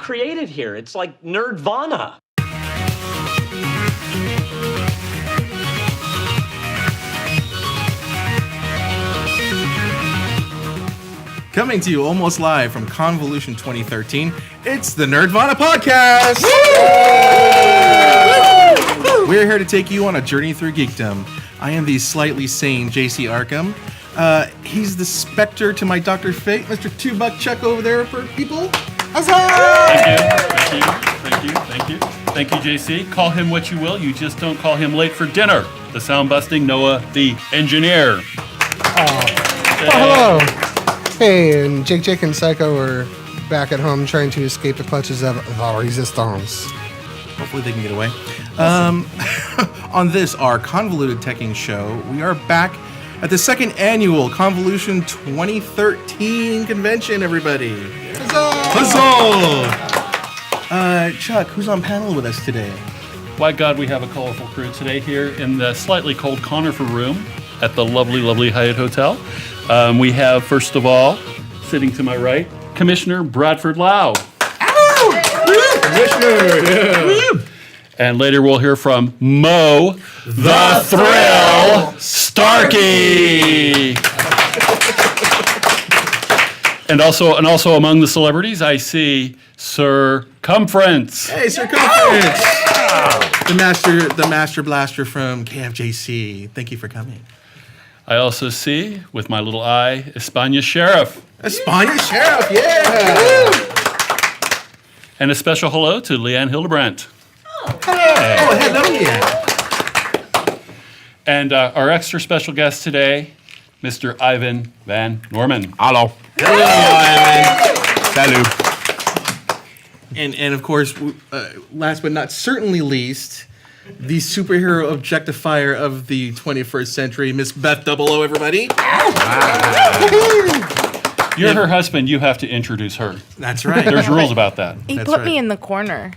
created here. It's like NerdVana. Coming to you almost live from Convolution 2013, it's the NerdVana podcast! We're here to take you on a journey through geekdom. I am the slightly sane JC Arkham. He's the Spectre to my Dr. Fate, Mr. Two-Buck Chuck over there for people. Huzzah! Thank you, JC. Call him what you will, you just don't call him late for dinner. The sound-busting Noah, the engineer. Hello. Hey, and Jake and Psycho are back at home trying to escape the clutches of the Resistance. Hopefully they can get away. On this, our Convoluted Teching show, we are back at the second annual Convolution 2013 convention, everybody. Huzzah! Chuck, who's on panel with us today? Why, God, we have a colorful crew today here in the slightly cold Conifer room at the lovely Hyatt Hotel. We have, first of all, sitting to my right, Commissioner Bradford Lau. Commissioner! Yeah. And later we'll hear from Mo the Thrill Starkey. And also among the celebrities, I see Circumference. Hey, Circumference! The Master Blaster from KFJC. Thank you for coming. I also see, with my little eye, España Sheriff. España Sheriff, yeah! And a special hello to Leanne Hildebrandt. Hey. Oh, hello, Leanne. And our extra special guest today, Mr. Ivan Van Norman. Hello. Hello, Ivan. Salut. And of course, last but not certainly least, the superhero objectifier of the 21st century, Miss Beth Double O, everybody. You're her husband. You have to introduce her. That's right. There's rules about that. He That's put right. me in the corner.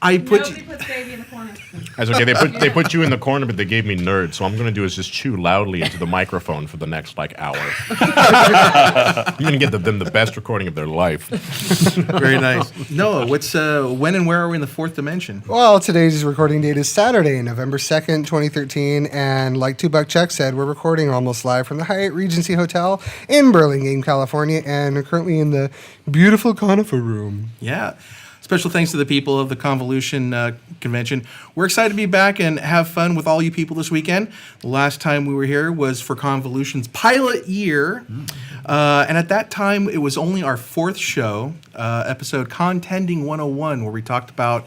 Nobody puts baby in the corner. That's okay. They put you in the corner, but they gave me nerd. So I'm going to do is just chew loudly into the microphone for the next hour. I'm going to get them the best recording of their life. Very nice. Noah, when and where are we in the fourth dimension? Well, today's recording date is Saturday, November 2nd, 2013, and like Two-Buck Chuck said, we're recording almost live from the Hyatt Regency Hotel in Burlingame, California, and we're currently in the beautiful Conifer room. Yeah. Special thanks to the people of the Convolution convention. We're excited to be back and have fun with all you people this weekend. The last time we were here was for Convolution's pilot year. And at that time, it was only our fourth show, episode Contending 101, where we talked about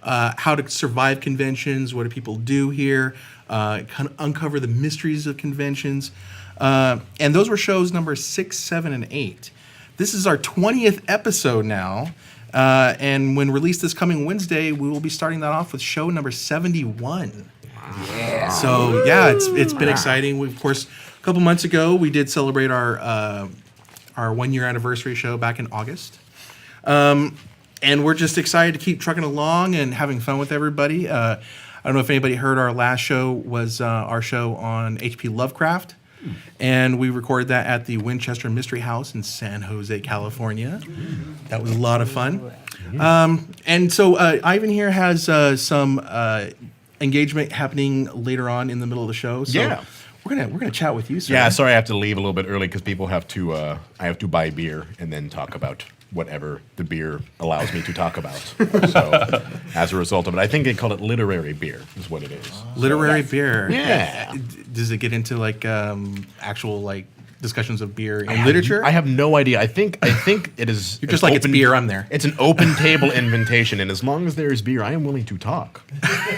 how to survive conventions, what do people do here, kind of uncover the mysteries of conventions. And those were shows number 6, 7, and 8. This is our 20th episode now. And when released this coming Wednesday, we will be starting that off with show number 71. Yeah. So yeah, it's been exciting. Of course, a couple months ago we did celebrate our 1 year anniversary show back in August, and we're just excited to keep trucking along and having fun with everybody. I don't know if anybody heard our last show was our show on H.P. Lovecraft. And we recorded that at the Winchester Mystery House in San Jose, California. That was a lot of fun. And so Ivan here has some engagement happening later on in the middle of the show. So Yeah. we're gonna chat with you, sir. Yeah, sorry I have to leave a little bit early because people have to. I have to buy beer and then talk about whatever the beer allows me to talk about. So as a result of it, I think they call it literary beer is what it is. Literary beer. Yeah. Does it get into actual discussions of beer and literature? I have no idea. I think it is. You're just like, it's beer, I'm there. It's an open table invitation, and as long as there is beer, I am willing to talk.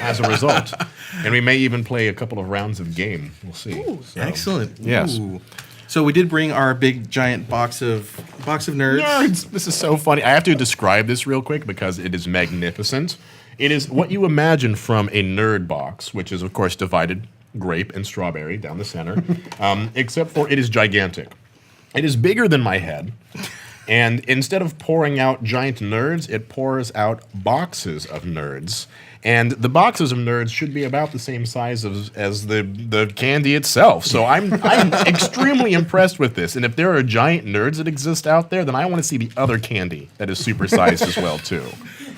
As a result, and we may even play a couple of rounds of game. We'll see. Ooh, So, excellent. Yes. Ooh. So we did bring our big giant box of nerds. Nerds. This is so funny. I have to describe this real quick because it is magnificent. It is what you imagine from a nerd box, which is of course divided grape and strawberry down the center, except for it is gigantic. It is bigger than my head. And instead of pouring out giant nerds, it pours out boxes of nerds. And the boxes of Nerds should be about the same size as the candy itself. So I'm extremely impressed with this. And if there are giant Nerds that exist out there, then I want to see the other candy that is supersized as well too.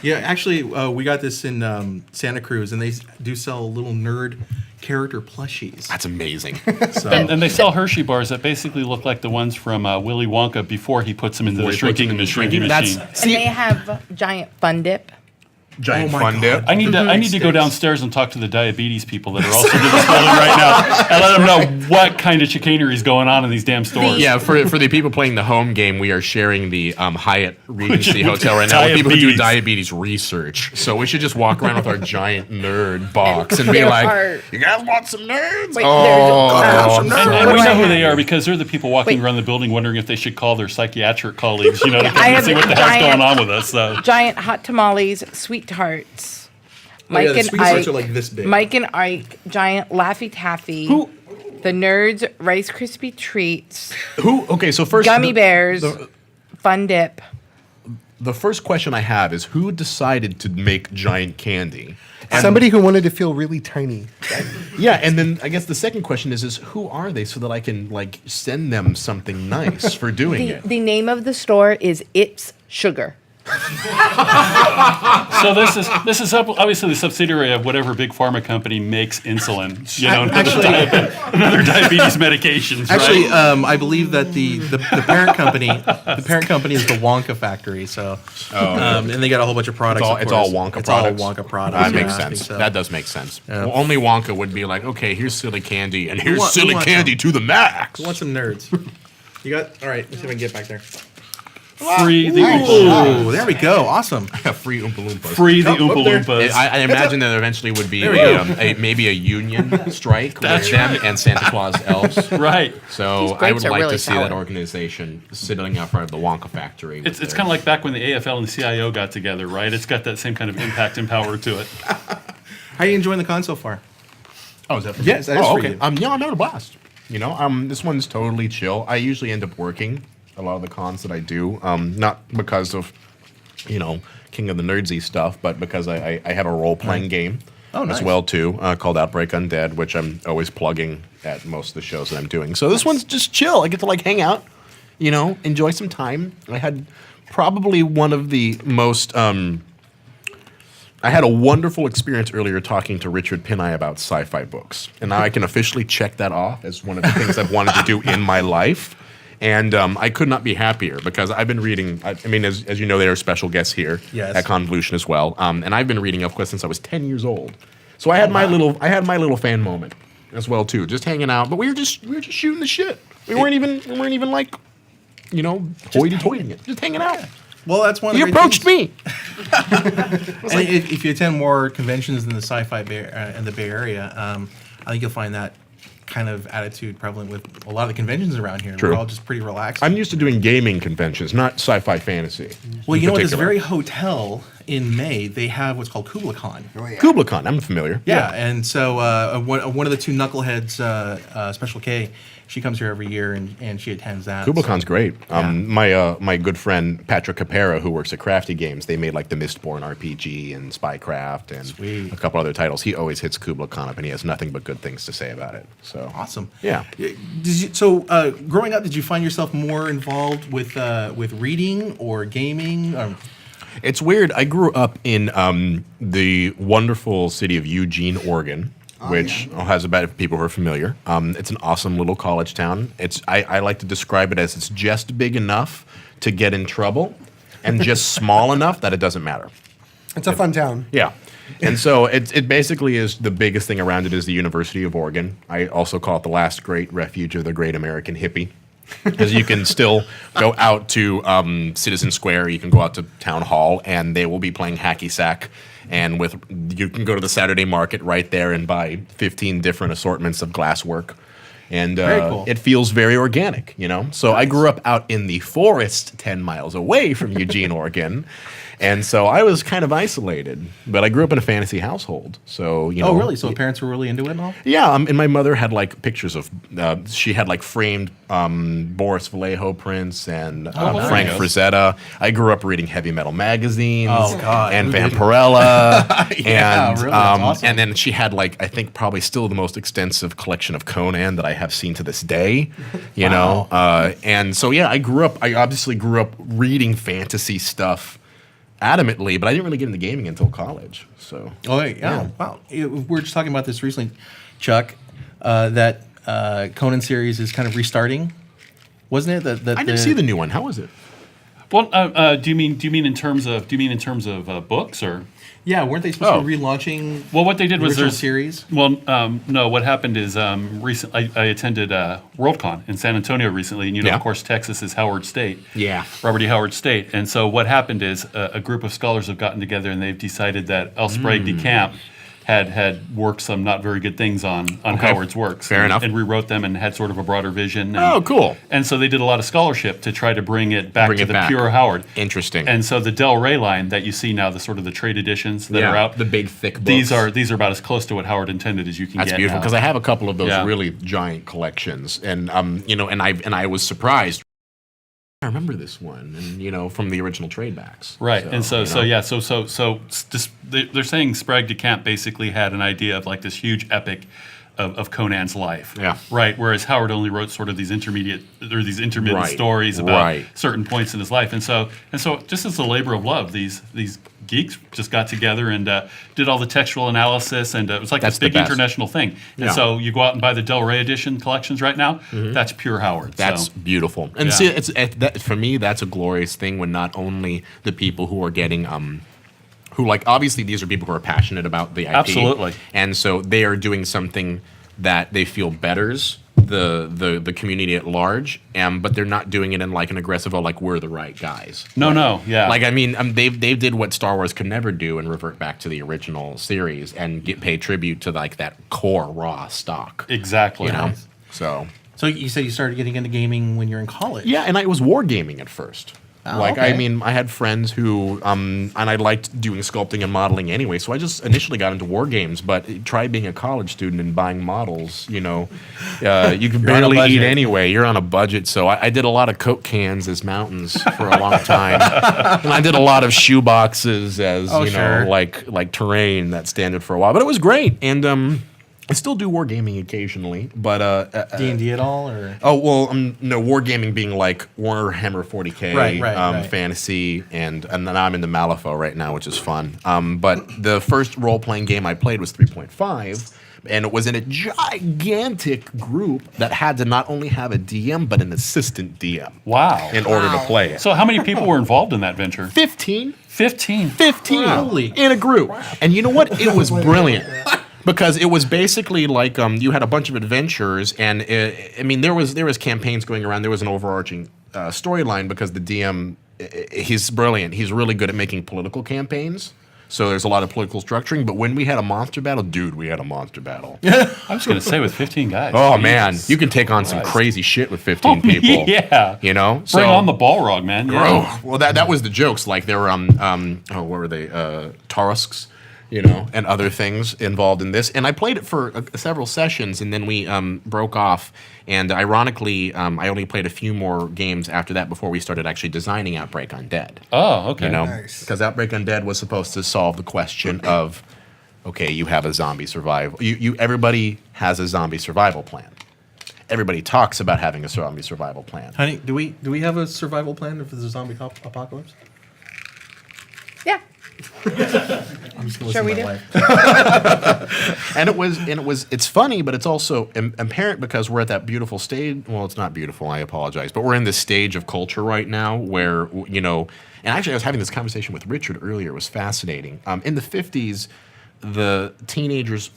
Yeah, actually, we got this in Santa Cruz, and they do sell little nerd character plushies. That's amazing. So, And they sell Hershey bars that basically look like the ones from Willy Wonka before he puts them into the shrinking machine. And they have giant Fun Dip. Giant Oh my fun God. dip. I need to go downstairs and talk to the diabetes people that are also in this building right now and let them know what kind of chicanery is going on in these damn stores. Yeah, for the people playing the home game, we are sharing the Hyatt Regency Hotel right now with people who do diabetes research. So we should just walk around with our giant nerd box and be There like, are- "You guys want some nerds?" Wait, Oh, there's- And we What know I who they have? are because they're the people walking Wait. around the building wondering if they should call their psychiatric colleagues, to come I and have see what the hell's giant- going on with us. So. Giant hot tamales, sweet tarts. yeah, the sweet tarts are like this big. Mike and Ike, giant Laffy Taffy. The Nerds Rice Krispie treats, who? Okay, so first, gummy bears, Fun Dip. The first question I have is who decided to make giant candy? And- Somebody who wanted to feel really tiny. Yeah, and then I guess the second question is who are they so that I can like send them something nice for doing it? The name of the store is It's Sugar. So this is obviously the subsidiary of whatever big pharma company makes insulin, another diabetes medications. Actually, right? I believe that the parent company is the Wonka factory. So, and they got a whole bunch of products. It's of all course. Wonka It's products. all Wonka products. That makes yeah, I think sense. so. That does make sense. Yeah. Well, only Wonka would be like, okay, here's silly candy, and here's want- who silly wants candy some? to the max. Who wants some nerds? You got all right. Let's see if I can get back there. Free the Oompa Oh, there we go. Awesome. Free Oompa Loompas. Free the Oompa Loompas. I imagine there eventually would be maybe a union strike That's with them and Santa Claus elves. Right. So These I grapes would are like really to see that sour. organization sitting out front of the Wonka factory. It's kind of like back when the AFL and the CIO got together, right? It's got that same kind of impact and power to it. How are you enjoying the con so far? Oh, is that for Yes, you? that is Oh, for okay. you. Yeah, I'm having a blast. You know, this one's totally chill. I usually end up working a lot of the cons that I do, not because of, King of the Nerdsy stuff, but because I have a role-playing game nice. as well, too, called Outbreak Undead, which I'm always plugging at most of the shows that I'm doing. So this one's just chill. I get to, hang out, enjoy some time. I had probably one of the most... I had a wonderful experience earlier talking to Richard Pinay about sci-fi books, and now I can officially check that off as one of the things I've wanted to do in my life. And I could not be happier because I've been reading. I mean, as you know, there are special guests here Yes. at Convolution as well. And I've been reading ElfQuest since I was 10 years old. So I had my little fan moment as well too, just hanging out. But we were just shooting the shit. We weren't even hoity-toitying it, just hanging out. Well, that's one of You the great approached things. me. And if you attend more conventions in the sci-fi in the Bay Area, I think you'll find that kind of attitude prevalent with a lot of the conventions around here. True. We're all just pretty relaxed. I'm used to doing gaming conventions, not sci-fi fantasy. Well, you know, at this particular. very hotel in May, they have what's called Kubla Khan. Kubla Khan, I'm familiar. Yeah, and so one of the two knuckleheads, Special K, she comes here every year and she attends that. Kubla so- Khan's great. Yeah. My good friend Patrick Capera, who works at Crafty Games, they made like the Mistborn RPG and Spycraft and Sweet. a couple other titles. He always hits Kubla Khan up, and he has nothing but good things to say about it. So Awesome. Yeah. Growing up, did you find yourself more involved with reading or gaming? It's weird. I grew up in the wonderful city of Eugene, Oregon, which has about people who are familiar. It's an awesome little college town. I like to describe it as it's just big enough to get in trouble and just small enough that it doesn't matter. It's a fun town. Yeah. And so it basically is the biggest thing around it is the University of Oregon. I also call it the last great refuge of the great American hippie. Because you can still go out to Citizen Square, you can go out to Town Hall, and they will be playing hacky sack. And you can go to the Saturday market right there and buy 15 different assortments of glasswork. And Very cool. it feels very organic, you know? So I grew up out in the forest 10 miles away from Eugene, Oregon. And so I was kind of isolated, but I grew up in a fantasy household. So, you know. Oh, really? So parents were really into it and all? Yeah, and my mother had like pictures of, she had like framed Boris Vallejo prints and Frank nice. Frazetta. I grew up reading heavy metal magazines and who didn't? Vampirella. Yeah, and, really, that's awesome. And then she had like, I think probably still the most extensive collection of Conan that I have seen to this day, you know. And so, yeah, I obviously grew up reading fantasy stuff adamantly, but I didn't really get into gaming until college. So. Oh, yeah. Wow. We were just talking about this recently, Chuck, that Conan series is kind of restarting, wasn't it? I didn't see the new one. How was it? Well, do you mean in terms of books or? Yeah, weren't they supposed to be relaunching? Well, what they did was original there's series. Well, no. What happened is recently I attended Worldcon in San Antonio recently, and of course, Texas is Howard State. Yeah. Robert E. Howard State. And so what happened is a group of scholars have gotten together and they've decided that L. Sprague de Camp had worked some not very good things on Howard's works. Fair enough. And rewrote them and had sort of a broader vision. And, Oh, cool. And so they did a lot of scholarship to try to bring it back to the pure Howard. Interesting. And so the Del Rey line that you see now, the sort of the trade editions that are out, the big thick books. these are about as close to what Howard intended as you can That's get. beautiful now. because I have a couple of those Yeah. really giant collections, and and I was surprised. I remember this one, and from the original trade backs. Right, and so they're saying Sprague de Camp basically had an idea of like this huge epic of Conan's life. Yeah. Right. Whereas Howard only wrote sort of these intermittent Right. stories about Right. certain points in his life, and so just as a labor of love, these geeks just got together and did all the textual analysis, and it was like That's this big the best. international thing. And Yeah. so you go out and buy the Del Rey edition collections right now. That's pure Howard. That's so. beautiful. And Yeah. see, for me, that's a glorious thing when not only the people who are getting who like obviously these are people who are passionate about the IP. Absolutely. And so they are doing something that they feel betters the community at large, but they're not doing it in like an aggressive, like we're the right guys. No, yeah. Like I mean, they did what Star Wars could never do and revert back to the original series and pay tribute to like that core raw stock. Exactly. You know, so. So you said you started getting into gaming when you're in college. Yeah, and I was wargaming at first. okay. I mean, I had friends who, and I liked doing sculpting and modeling anyway, so I just initially got into war games, but try being a college student and buying models, you can barely eat budget. anyway. You're on a budget, so I did a lot of Coke cans as mountains for a long time. And I did a lot of shoe boxes as, sure. like terrain, that standard for a while. But it was great, and I still do wargaming occasionally, but D&D at all, or oh well, no wargaming being like Warhammer 40K, Right. fantasy, and then I'm in the Malifaux right now, which is fun. But the first role playing game I played was 3.5, and it was in a gigantic group that had to not only have a DM but an assistant DM. Wow. In order to play it. So how many people were involved in that venture? 15 15. Holy. in a group, and you know what? It was brilliant. Because it was basically like you had a bunch of adventures, and there was campaigns going around. There was an overarching storyline because the DM, he's brilliant. He's really good at making political campaigns. So there's a lot of political structuring. But when we had a monster battle, we had a monster battle. I was going to say with 15 guys. Oh Jesus. man, you can take on some crazy shit with 15 people. Yeah. So, Bring on the Balrog, man. Yeah. Oh, well, that was the jokes. Like there were what were they? Tarusks, and other things involved in this. And I played it for several sessions, and then we broke off. And ironically, I only played a few more games after that before we started actually designing Outbreak Undead. Oh, okay. Nice. Because Outbreak Undead was supposed to solve the question of, okay, you have a zombie survival. Everybody has a zombie survival plan. Everybody talks about having a zombie survival plan. honey, do we have a survival plan if there's a zombie apocalypse? Yeah. I'm just gonna Sure listen we to do. my wife. And it's funny, but it's also apparent because we're at that beautiful stage. Well, it's not beautiful. I apologize, but we're in this stage of culture right now where and actually I was having this conversation with Richard earlier. It was fascinating. In the 50s, the teenagers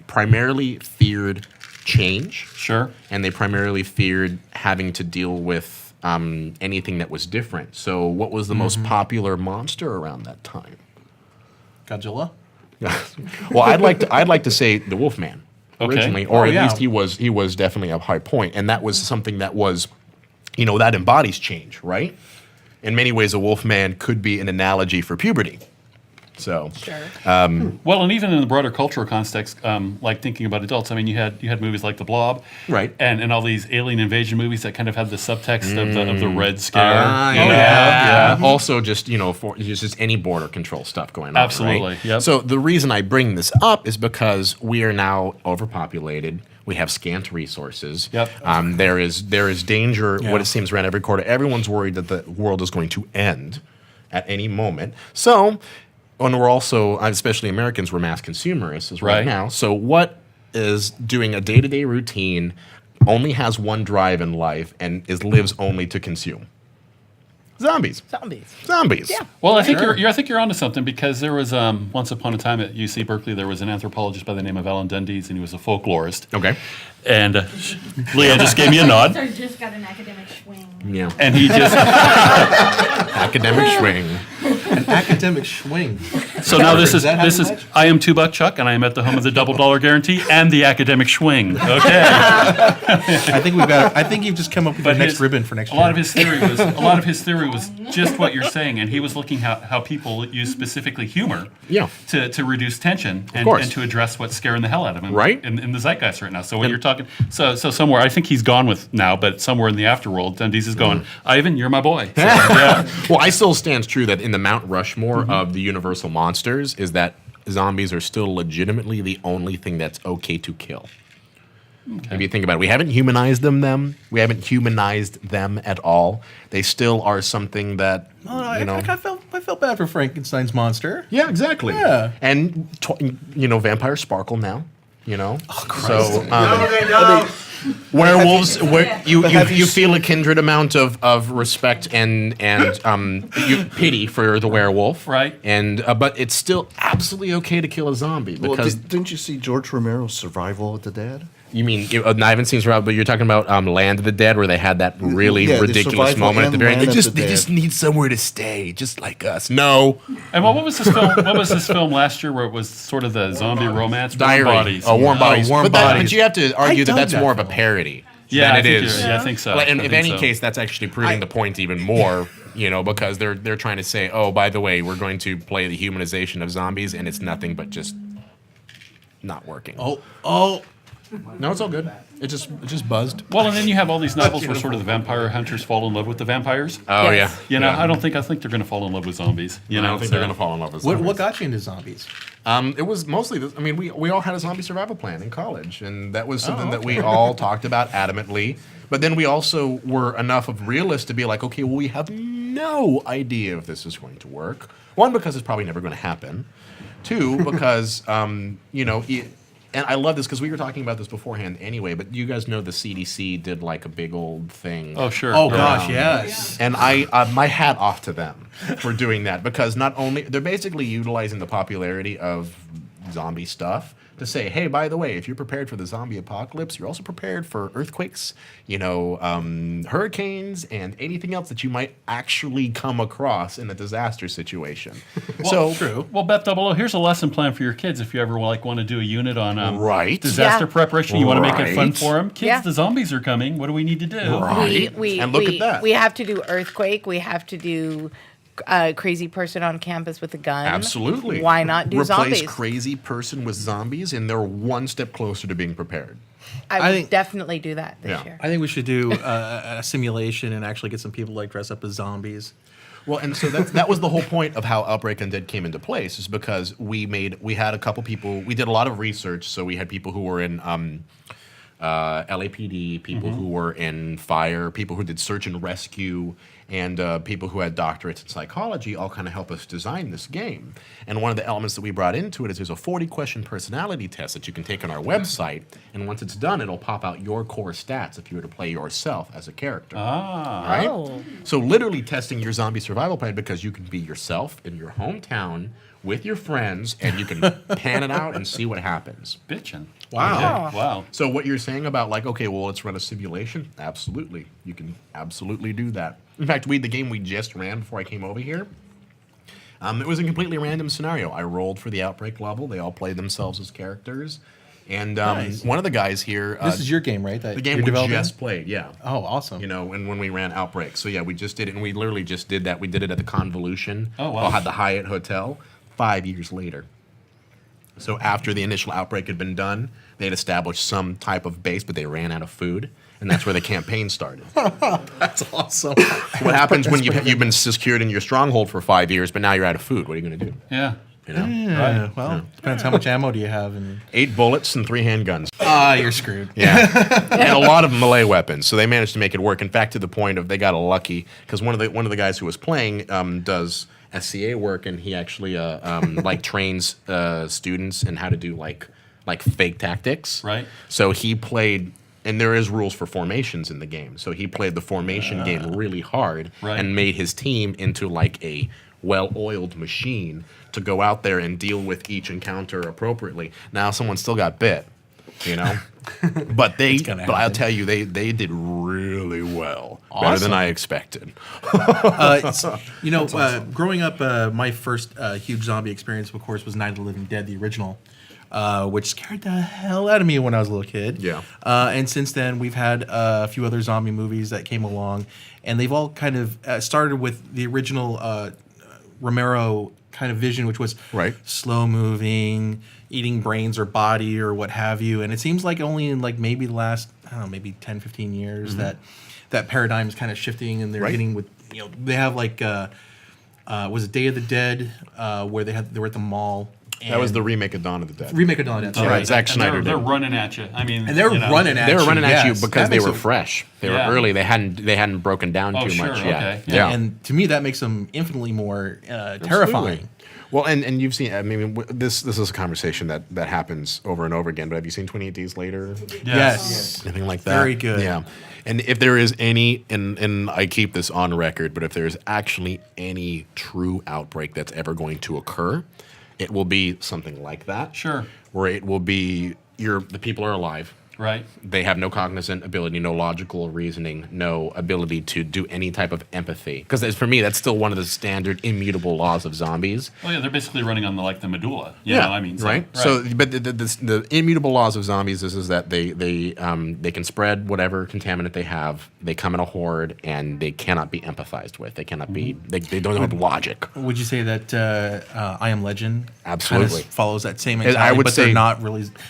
primarily feared change. Sure. And they primarily feared having to deal with anything that was different. So, what was the most popular monster around that time? Godzilla. Well, I'd like to say the Wolfman originally, or Oh, at yeah. least he was definitely a high point, and that was something that was, that embodies change, right? in many ways, a wolf man could be an analogy for puberty. So, Well, and even in the broader cultural context, like thinking about adults, I mean, you had movies like The Blob, Right. and all these alien invasion movies that kind of had the subtext of the Red Scare. yeah. Also, just for just any border control stuff going on. Absolutely, Right? yep. So the reason I bring this up is because we are now overpopulated. We have scant resources. Yep. There is danger. What it seems around every quarter. Everyone's worried that the world is going to end at any moment. So. And we're also, especially Americans, we're mass consumerists right now. So what is doing a day-to-day routine, only has one drive in life, and lives only to consume? Zombies. Yeah. Well, I think I think you're onto something, because there was once upon a time at UC Berkeley, there was an anthropologist by the name of Alan Dundes, and he was a folklorist. Okay. And Leah just gave me a nod. So you just got an academic swing. Yeah. And he just Academic swing. An academic swing. so now this Is that how is you match? I am $2 Chuck, and I am at the home of the $double guarantee and the academic swing. Okay. I think you've just come up with the next ribbon for next year. A lot of his theory was just what you're saying, and he was looking how people use specifically humor to reduce tension and to address what's scaring the hell out of him in the zeitgeist right now. So when you're talking, so somewhere, I think he's gone with now, but somewhere in the afterworld, Dundes is going, Ivan, you're my boy. So, yeah. Well, I still stands true that in the Mount Rushmore of the Universal monsters is that zombies are still legitimately the only thing that's okay to kill. Okay. If you think about it, we haven't humanized them. We haven't humanized them at all. They still are something that I felt bad for Frankenstein's monster. Yeah, exactly. Yeah. And vampires sparkle now. Oh, Christ. So werewolves, you feel a kindred amount of respect and pity for the werewolf, right? And but it's still absolutely okay to kill a zombie because didn't you see George Romero's Survival of the Dead? You mean I haven't seen Survival, but you're talking about Land of the Dead, where they had that really ridiculous moment at the very end. They just need somewhere to stay, just like us. No. And what was this film? What was this film last year where it was sort of the zombie romance? Diary. Warm Bodies. Oh, Warm Bodies. Warm but Bodies. But you have to argue that's more of a parody. Yeah, than it is. Yeah, I think so. And in any case, that's actually proving the point even more. Because they're trying to say, oh, by the way, we're going to play the humanization of zombies, and it's nothing but just not working. Oh. No, it's all good. It just buzzed. Well, and then you have all these novels where sort of the vampire hunters fall in love with the vampires. Oh yeah. I think they're going to fall in love with zombies. I don't think they're going to fall in love with zombies. What got you into zombies? It was mostly this. I mean, we all had a zombie survival plan in college, and that was something that we all talked about adamantly. But then we also were enough of realists to be like, okay, well, we have no idea if this is going to work. One, because it's probably never going to happen. Two, because and I love this because we were talking about this beforehand anyway, but you guys know the CDC did like a big old thing. Oh, sure. Oh, gosh, yes. And I my hat off to them for doing that, because not only they're basically utilizing the popularity of zombie stuff to say, hey, by the way, if you're prepared for the zombie apocalypse, you're also prepared for earthquakes, hurricanes, and anything else that you might actually come across in a disaster situation. Well, so true. Well, Beth Double O, here's a lesson plan for your kids if you ever want to do a unit on disaster Yeah. preparation. You want to make it fun Right. for them. Kids, Yeah. the zombies are coming. What do we need to do? Right. And look at that. We have to do earthquake. We have to do crazy person on campus with a gun. Absolutely. Why not do Replace zombies? crazy person with zombies, and they're one step closer to being prepared. I I would think- definitely do that this Yeah. year. I think we should do a simulation and actually get some people like dress up as zombies. Well, and so that was the whole point of how Outbreak Undead came into place, is because we had a couple people. We did a lot of research, so we had people who were in LAPD, people who were in fire, people who did search and rescue, and people who had doctorates in psychology all kind of help us design this game. And one of the elements that we brought into it is there's a 40-question personality test that you can take on our website, and once it's done, it'll pop out your core stats if you were to play yourself as a character. Right? Oh. So literally testing your zombie survival plan, because you can be yourself in your hometown with your friends, and you can pan it out and see what happens. Bitchin'. Wow. Okay. Wow. So what you're saying about like, okay, well, let's run a simulation? Absolutely. You can absolutely do that. In fact, the game we just ran before I came over here, it was a completely random scenario. I rolled for the Outbreak level. They all played themselves as characters. And Nice. one of the guys here. This is your game, right? That the game you're we developing? just played. Yeah. Oh, awesome. You know, and when we ran Outbreak. So yeah, we just did it, and we literally just did that. We did it at the Convolution. Oh, wow. At the Hyatt Hotel 5 years later. So after the initial Outbreak had been done, they had established some type of base, but they ran out of food, and that's where the campaign started. That's awesome. What happens when you've been secured in your stronghold for 5 years, but now you're out of food? What are you going to do? Yeah. You know, Yeah, well, depends how much ammo do you have. And 8 bullets and 3 handguns. you're screwed. Yeah, and a lot of melee weapons. So they managed to make it work. In fact, to the point of they got lucky because one of the guys who was playing does SCA work, and he actually like trains students in how to do like fake tactics. Right. So he played. And there is rules for formations in the game. So he played the formation game really hard Right. and made his team into like a well-oiled machine to go out there and deal with each encounter appropriately. Now someone still got bit, you know? But I'll happen. tell you, they did really well. Better than I expected. Growing up, my first huge zombie experience, of course, was Night of the Living Dead, the original. Which scared the hell out of me when I was a little kid. Yeah. And since then, we've had a few other zombie movies that came along, and they've all kind of started with the original Romero kind of vision, which was Right. slow moving, eating brains or body or what have you. And it seems like only in like maybe the last, I don't know, maybe 10, 15 years that paradigm is kind of shifting, and they're Right. getting with, they have like, was it Day of the Dead, where they were at the mall. That was the remake of Dawn of the Dead. Remake of Dawn of the Dead. Yeah, right. Zack And Snyder they're did. running at you. I mean, And they're running at They you. were running at you yes. because That they makes were them- fresh. They were Yeah. early. They hadn't broken down Oh, too sure, much okay. yet. Yeah. And to me, that makes them infinitely more terrifying. Well, and you've seen. I mean, this is a conversation that happens over and over again. But have you seen 28 Days Later? Yes. Anything like that? Very good. Yeah. And if there is any, and I keep this on record, but if there is actually any true outbreak that's ever going to occur, it will be something like that. Sure. Where it will be the people are alive. Right. They have no cognizant ability, no logical reasoning, no ability to do any type of empathy. Because for me, that's still one of the standard immutable laws of zombies. Oh yeah, they're basically running on the medulla. You know, I mean, right. So, but the immutable laws of zombies is that they can spread whatever contaminant they have. They come in a horde, and they cannot be empathized with. They cannot be. They don't have logic. Would you say that I Am Legend Absolutely. kind of follows that same I mentality, would but say-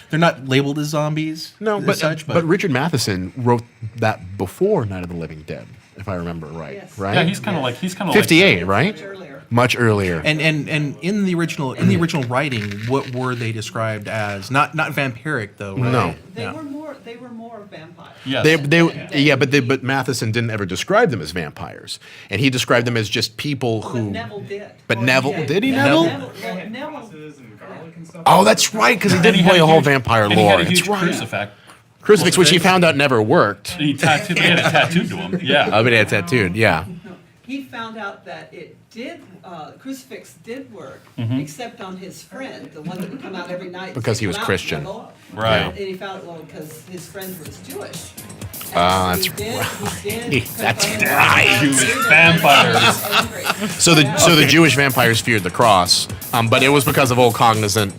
they're not labeled as zombies? No, as but, such, but Richard Matheson wrote that before Night of the Living Dead, if I remember right. Yes. Right? Yeah, he's kind of like 58, right? Much earlier. And in the original writing, what were they described as? Not vampiric though, right? No. They were more vampires. Yes. But Matheson didn't ever describe them as vampires, and he described them as just people who. Neville did. But Neville did he Neville? Neville. Oh, that's right, because he And didn't he had play a whole huge- vampire and lore. He had a That's huge right. crucifix, Which he found out never worked. He tattooed. He had it tattooed to him. Yeah. I mean, it's tattooed. Yeah. He found out that it did, crucifix did work, Mm-hmm. except on his friend, the one that would come out every night. and Because say, he was "Come out, Christian." Neville." Right. And he found it, well, because his friend was Jewish. Ah, And that's he did That's confront him. right. Jewish vampires. Angry. So the Jewish vampires feared the cross, but it was because of old cognizant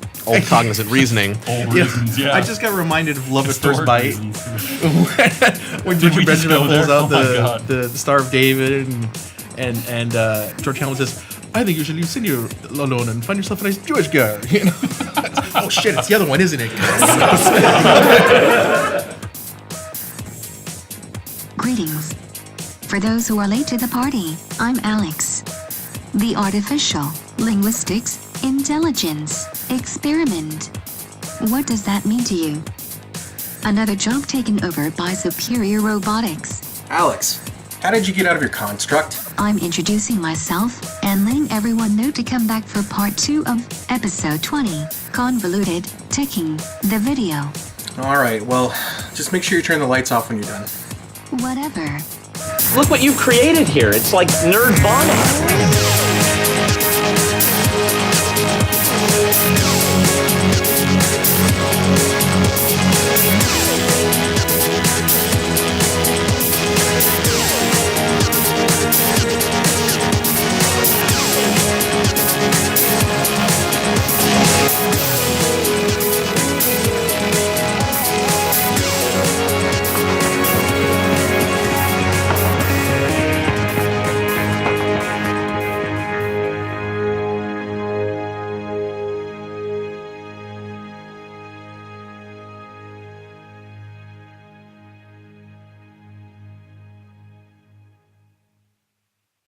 reasoning. Old reasons. Yeah. I just got reminded of Love at First Historic Bite reasons. when Did we Richard just Benjamin go there? pulls out Oh my God. the Star of David and George Hamilton says, "I think you should leave Cindy alone and find yourself a nice Jewish girl." You know? Oh shit, it's the other one, isn't it? Greetings. For those who are late to the party, I'm Alex. The artificial linguistics intelligence experiment. What does that mean to you? Another job taken over by superior robotics. Alex, how did you get out of your construct? I'm introducing myself and letting everyone know to come back for part 2 of episode 20, Convoluted Teching, the video. Alright, well, just make sure you turn the lights off when you're done. Whatever. Look what you've created here. It's like NerdVana.